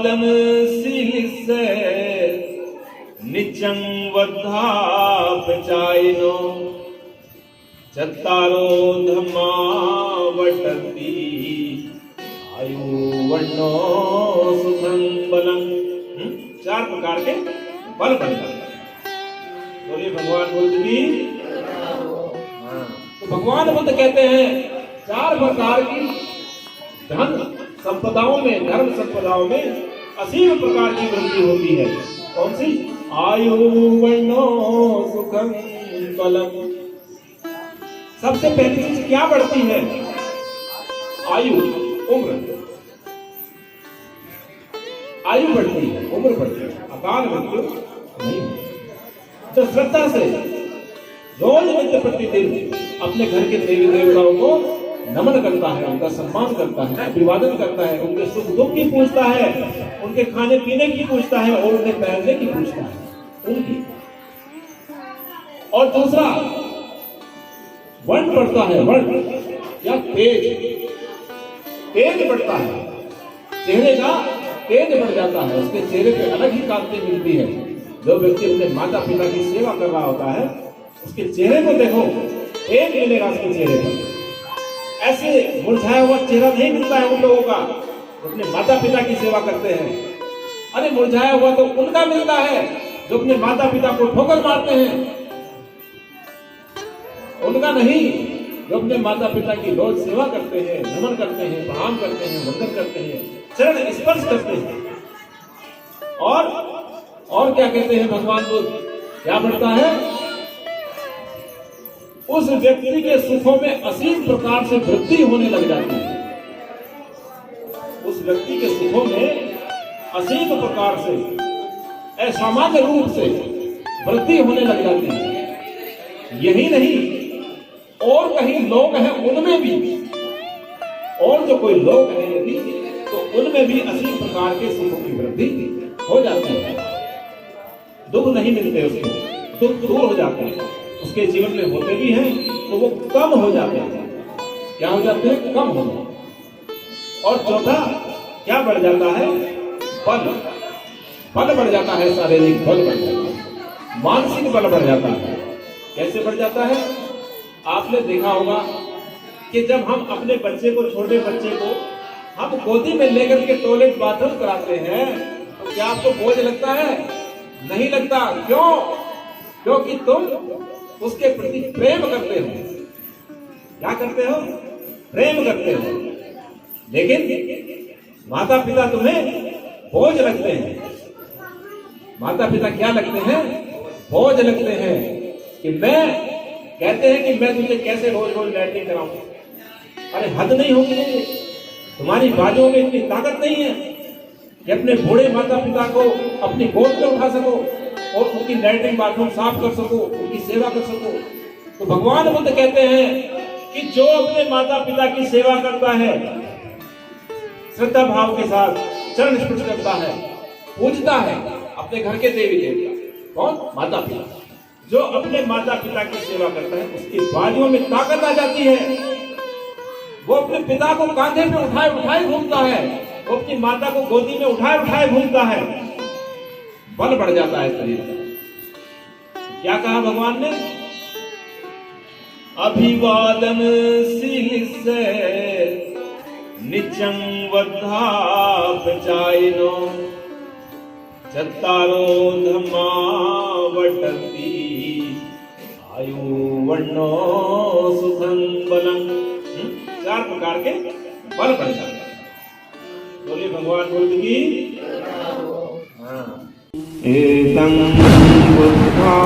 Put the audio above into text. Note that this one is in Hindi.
अभिवादनशीलिस्य नित्यं वद्धापचायिनो चत्तारो धम्मा वर्तन्ति आयुर्वर्णो सुखं बलं। चार प्रकार के बल बनता है। बोलिए भगवान बुद्ध की। तो भगवान बुद्ध कहते हैं चार प्रकार की धन संपदाओं में, धर्म संपदाओं में असीम प्रकार की वृद्धि होती है। कौन सी? आयु वर्णो सुखम बलम। सबसे पहली चीज क्या बढ़ती है? आयु, उम्र। आयु बढ़ती है, उम्र बढ़ती है, अकाल मृत्यु नहीं। तो श्रद्धा से रोज नित्य प्रतिदिन अपने घर के देवी देवताओं को नमन करता है, उनका सम्मान करता है, अभिवादन करता है, उनके सुख दुख की पूछता है, उनके खाने पीने की पूछता है और उन्हें पहनने की पूछता है उनकी। और दूसरा वर्ण बढ़ता है, वर्ण या तेज, तेज बढ़ता है, चेहरे का तेज बढ़ जाता है, उसके चेहरे पे अलग ही कांति मिलती है। जो व्यक्ति अपने माता पिता की सेवा कर रहा होता है उसके चेहरे को देखो, तेज मिलेगा उसके चेहरे पर। ऐसे मुरझाया हुआ चेहरा नहीं मिलता है उन लोगों का जो अपने माता पिता की सेवा करते हैं। अरे मुरझाया हुआ तो उनका मिलता है जो अपने माता पिता को ठोकर मारते हैं, उनका नहीं जो अपने माता पिता की रोज सेवा करते हैं, नमन करते हैं, प्रणाम करते हैं, वंदन करते हैं, चरण स्पर्श करते हैं। और क्या कहते हैं भगवान बुद्ध? क्या बढ़ता है? उस व्यक्ति के सुखों में असीम प्रकार से वृद्धि होने लग जाती है। उस व्यक्ति के सुखों में असीम प्रकार से, असामान्य रूप से वृद्धि होने लग जाती है। यही नहीं, और कहीं लोग हैं उनमें भी, और जो कोई लोग हैं यदि, तो उनमें भी असीम प्रकार के सुखों की वृद्धि हो जाती है। दुख नहीं मिलते उसको, दुख दूर हो जाते हैं। उसके जीवन में होते भी हैं तो वो कम हो जाते हैं। क्या हो जाते हैं? कम हो जाते हैं। और चौथा क्या बढ़ जाता है? बल। बल बढ़ जाता है, शारीरिक बल बढ़ जाता है, मानसिक बल बढ़ जाता है। कैसे बढ़ जाता है? आपने देखा होगा कि जब हम अपने बच्चे को, छोटे बच्चे को हम गोदी में लेकर के टॉयलेट बाथरूम कराते हैं तो क्या आपको बोझ लगता है? नहीं लगता। क्यों? क्योंकि तुम उसके प्रति प्रेम करते हो। क्या करते हो? प्रेम करते हो। लेकिन माता पिता तुम्हें बोझ लगते हैं। माता पिता क्या लगते हैं? बोझ लगते हैं कि कहते हैं कि मैं तुझे कैसे रोज रोज लैट्रिन कराऊं। अरे हद नहीं होगी, तुम्हारी बाजुओं में इतनी ताकत नहीं है कि अपने बूढ़े माता पिता को अपनी गोद में उठा सको और उनकी लैट्रिन बाथरूम साफ कर सको, उनकी सेवा कर सको। तो भगवान बुद्ध कहते हैं कि जो अपने माता पिता की सेवा करता है, श्रद्धा भाव के साथ चरण स्पर्श करता है, पूजता है अपने घर के देवी देवता, कौन? माता पिता। जो अपने माता पिता की सेवा करता है उसकी बाजुओं में ताकत आ जाती है। वो अपने पिता को कांधे पे उठाए उठाए घूमता है, वो अपनी माता को गोदी में उठाए उठाए घूमता है। बल बढ़ जाता है शरीर का। क्या कहा भगवान ने? अभिवादनशीलिस्य नित्यं वद्धापचायिनो चत्तारो धम्मा वर्तन्ति आयुर्वर्णो सुखं बलं। चार प्रकार के बल बढ़ जाते हैं। बोलिए भगवान बुद्ध की। एतं बुद्धा